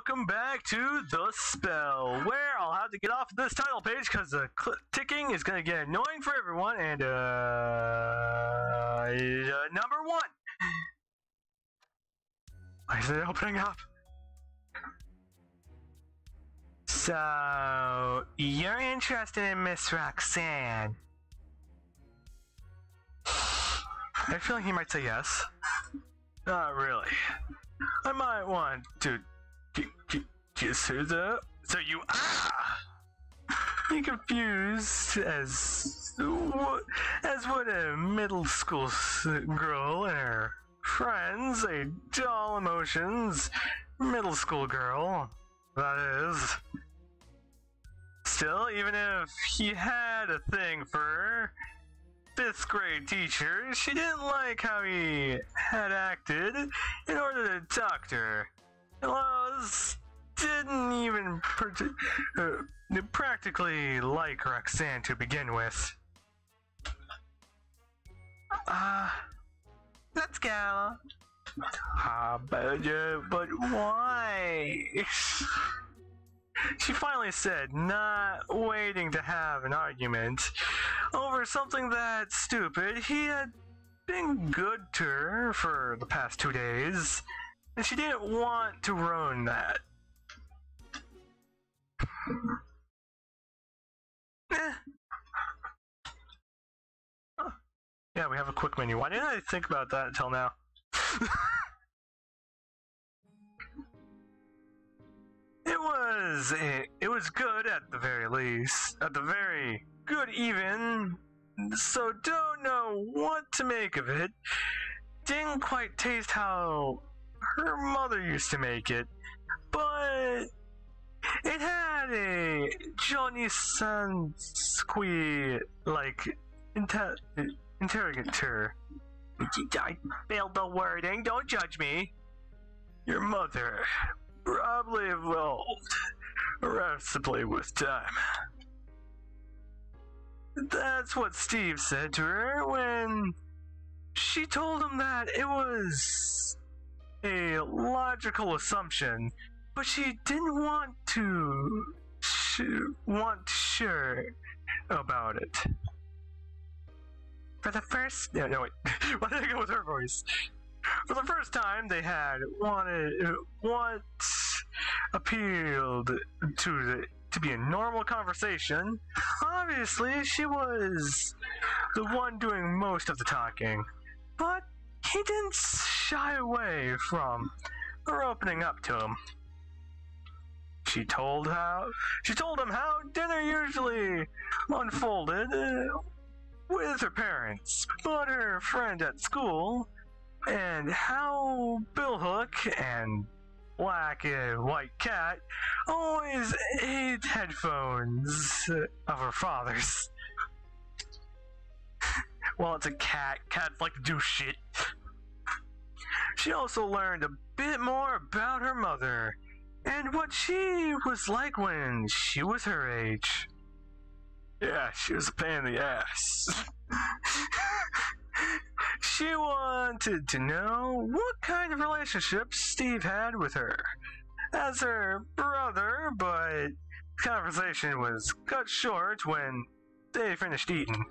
welcome back to The Spell, where I'll have to get off this title page because the ticking is going to get annoying for everyone, and, number one. Why is it opening up? So, you're interested in Miss Roxanne. I have a feeling he might say yes. Not really. I might want to kiss her though. So you confused as what a middle school girl and her friends, a dull emotions middle school girl, that is. Still, even if he had a thing for her, 5th grade teacher, she didn't like how he had acted in order to talk to her. Plus, didn't even practically like Roxanne to begin with. Let's go. But why? She finally said, not waiting to have an argument over something that stupid. He had been good to her for the past 2 days, and she didn't want to ruin that. Oh. Yeah, we have a quick menu. Why didn't I think about that until now? It was good at the very least. At the very good even. So don't know what to make of it. Didn't quite taste how her mother used to make it. But it had a Johnny Sansqui like interrogator. I failed the wording, don't judge me. Your mother probably evolved irreversibly with time. That's what Steve said to her when she told him that it was a logical assumption, but she didn't want to sure about it. For the first... No, wait. Why did I go with her voice? For the first time, they had what appealed to be a normal conversation. Obviously, she was the one doing most of the talking, but he didn't shy away from her opening up to him. She told him how dinner usually unfolded with her parents, but her friend at school, and how Bill Hook and Black and White Cat always ate headphones of her father's. Well, it's a cat. Cats like to do shit. She also learned a bit more about her mother and what she was like when she was her age. Yeah, she was a pain in the ass. She wanted to know what kind of relationship Steve had with her as her brother, but the conversation was cut short when they finished eating.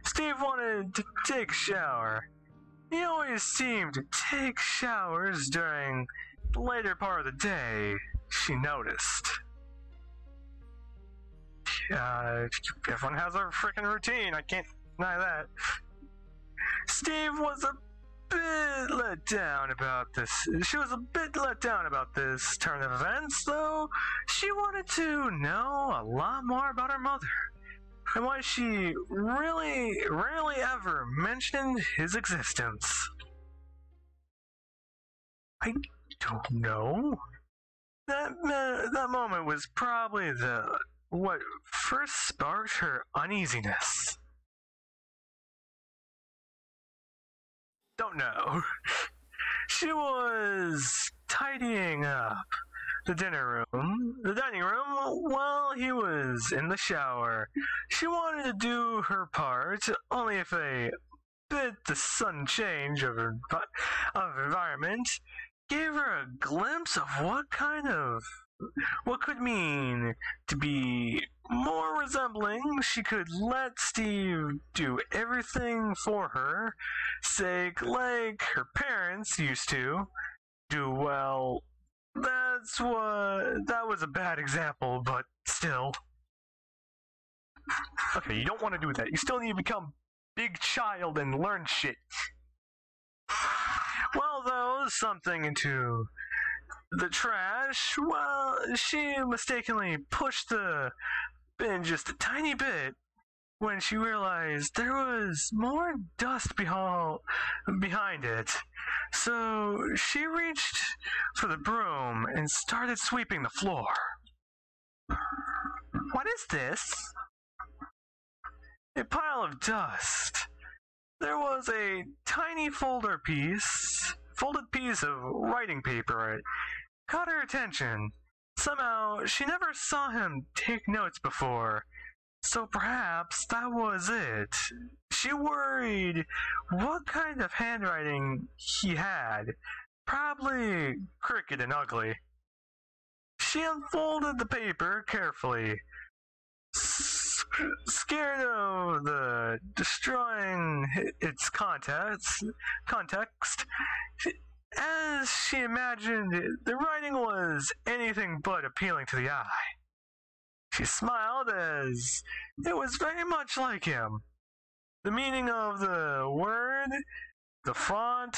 Steve wanted to take a shower. He always seemed to take showers during the later part of the day, she noticed. Everyone has their freaking routine, I can't deny that. Steve was a bit let down about this. She was a bit let down about this turn of events, though she wanted to know a lot more about her mother and why she rarely ever mentioned his existence. I don't know. That moment was probably what first sparked her uneasiness. Don't know. She was tidying up the dining room, while he was in the shower. She wanted to do her part, only if a bit the sudden change of environment gave her a glimpse of what could mean to be more resembling. She could let Steve do everything for her sake, like her parents used to do. Well, that was a bad example, but still. Okay, you don't want to do that. You still need to become big child and learn shit. Well, though, something into the trash, well, she mistakenly pushed the bin just a tiny bit when she realized there was more dust behind it. So she reached for the broom and started sweeping the floor. What is this? A pile of dust. There was a tiny folded piece of writing paper. It caught her attention. Somehow, she never saw him take notes before, so perhaps that was it. She worried what kind of handwriting he had. Probably crooked and ugly. She unfolded the paper carefully, scared of the destroying its context. As she imagined, the writing was anything but appealing to the eye. She smiled as it was very much like him. The meaning of the word, the font,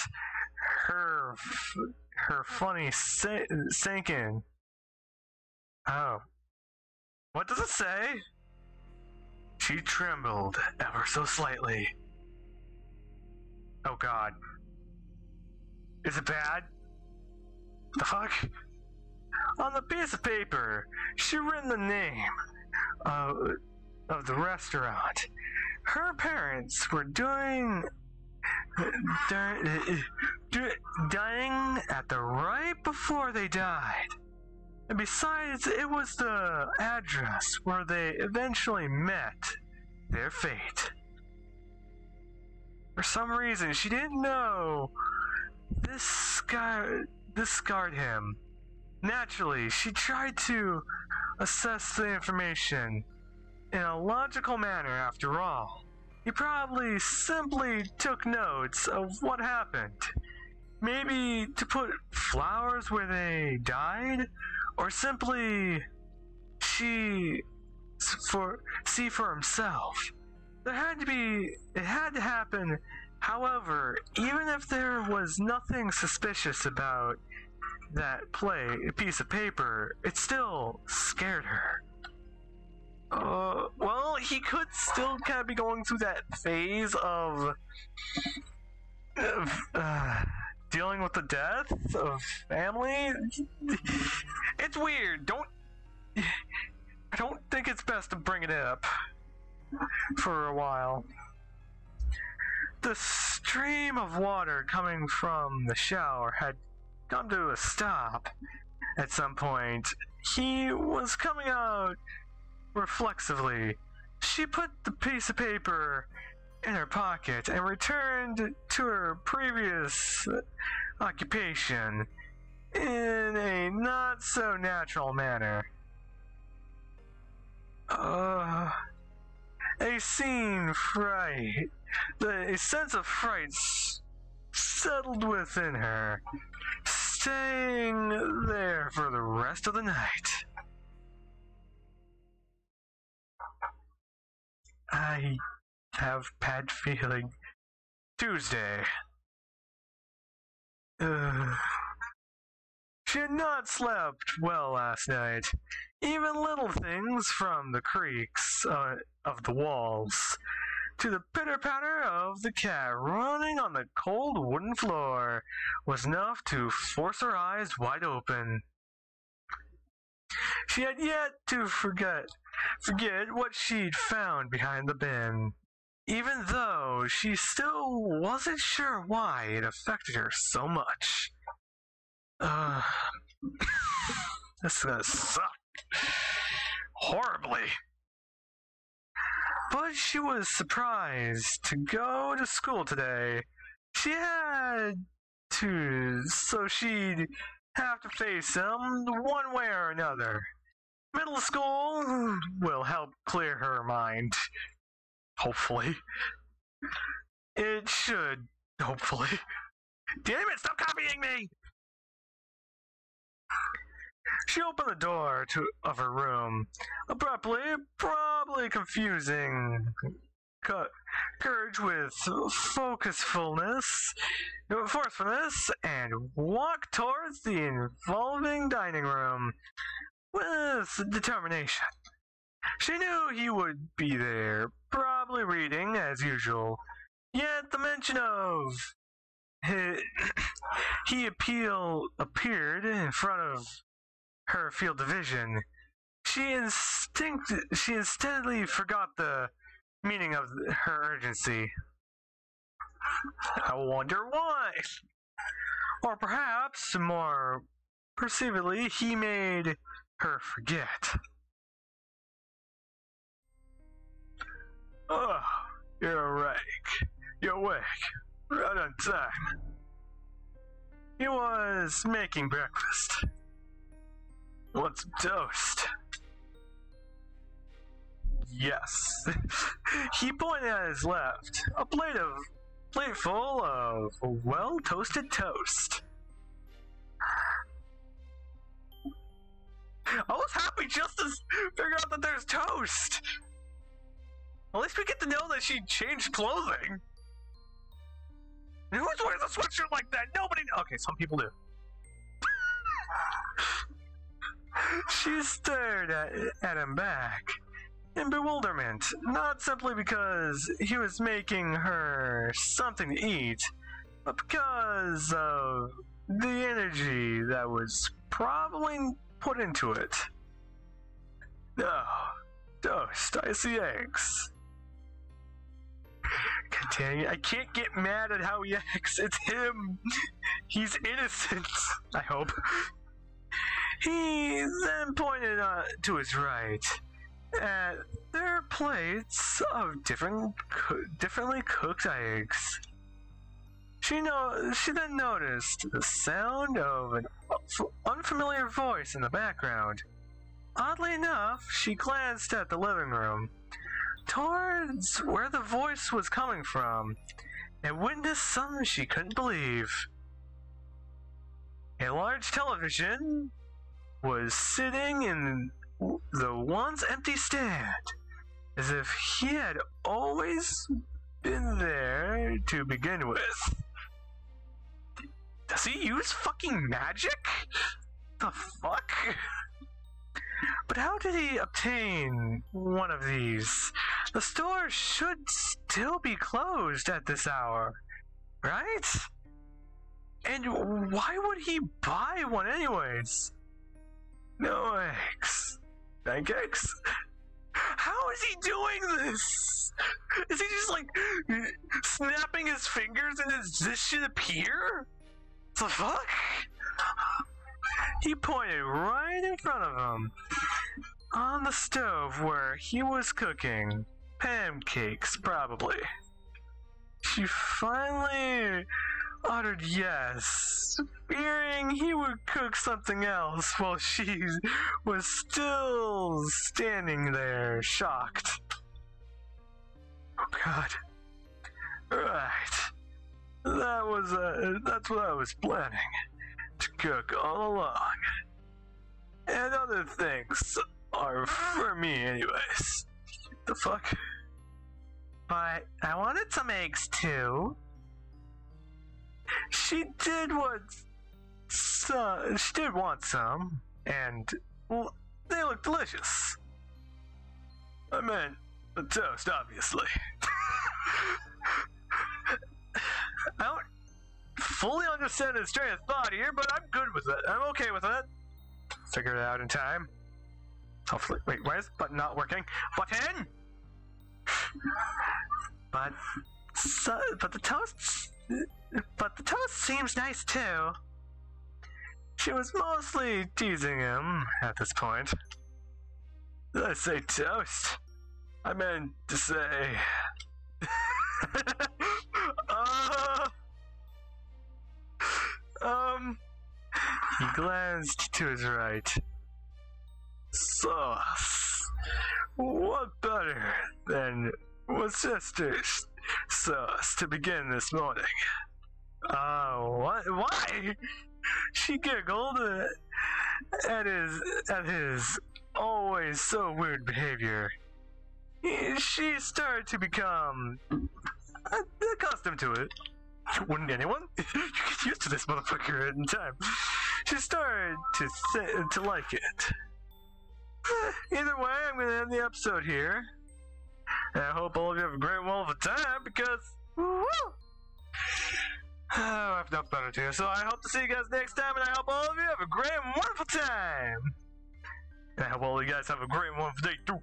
her funny sank in. Oh. What does it say? She trembled ever so slightly. Oh God. Is it bad? The fuck? On the piece of paper, she written the name of the restaurant. Her parents were dying at the right before they died. And besides, it was the address where they eventually met their fate. For some reason, she didn't know this scarred him. Naturally, she tried to assess the information in a logical manner after all. He probably simply took notes of what happened. Maybe to put flowers where they died, or simply see for himself. It had to happen. However, even if there was nothing suspicious about that piece of paper, it still scared her. Well, he could still kind of be going through that phase of dealing with the death of family. It's weird. I don't think it's best to bring it up for a while. The stream of water coming from the shower had come to a stop at some point. He was coming out reflexively. She put the piece of paper in her pocket and returned to her previous occupation in a not so natural manner. A sense of fright settled within her, staying there for the rest of the night. I have bad feeling. Tuesday. She had not slept well last night. Even little things from the creaks of the walls to the pitter-patter of the cat running on the cold wooden floor was enough to force her eyes wide open. She had yet to forget what she'd found behind the bin, even though she still wasn't sure why it affected her so much. This is gonna suck horribly. But she was surprised to go to school today. She had so she'd have to face him one way or another. Middle school will help clear her mind. Hopefully. It should, hopefully. Damn it, stop copying me! She opened the door of her room. Abruptly, probably confusing courage with forcefulness, and walked towards the involving dining room with determination. She knew he would be there, probably reading as usual. Yet the mention of he appeared in front of her field of vision. She insteadly forgot the meaning of her urgency. I wonder why. Or perhaps, more perceivably, he made her forget. Oh, you're awake. You're awake. Right on time. He was making breakfast. Want some toast? Yes. He pointed at his left. A plate full of well-toasted toast. I was happy just to figure out that there's toast. At least we get to know that she changed clothing. Who's wearing a sweatshirt like that? Nobody. Okay, some people do. She stared at him back in bewilderment, not simply because he was making her something to eat, but because of the energy that was probably put into it. Oh, toast, I see eggs. Continue. I can't get mad at how he acts. It's him. He's innocent, I hope. He then pointed to his right at their plates of differently cooked eggs. She then noticed the sound of an unfamiliar voice in the background. Oddly enough, she glanced at the living room, towards where the voice was coming from, and witnessed something she couldn't believe. A large television was sitting in the once empty stand, as if he had always been there to begin with. Does he use fucking magic? The fuck? But how did he obtain one of these? The store should still be closed at this hour, right? And why would he buy one anyways? No eggs. Pancakes? How is he doing this? Is he just like snapping his fingers and does this shit appear? The fuck? He pointed right in front of him, on the stove where he was cooking. Pancakes, probably. She finally uttered yes, fearing he would cook something else while she was still standing there, shocked. Oh god. Right. That's what I was planning. To cook all along. And other things are for me anyways. The fuck? But I wanted some eggs too. She did want some, and well, they look delicious. I meant the toast, obviously. I don't fully understand his train of thought here, but I'm good with it. I'm okay with it. Figure it out in time. Hopefully. Wait, why is the button not working? Button! But the toast seems nice too. She was mostly teasing him at this point. Did I say toast? I meant to say. glanced to his right. Sauce. What better than Worcester's sauce to begin this morning? What? Why? She giggled at his always so weird behavior. She started to become accustomed to it. Wouldn't anyone? You get used to this motherfucker in time. She started to like it. Either way, I'm gonna end the episode here. And I hope all of you have a great wonderful time because woo! I have nothing better to do. So I hope to see you guys next time, and I hope all of you have a great and wonderful time. And I hope all of you guys have a great and wonderful day too.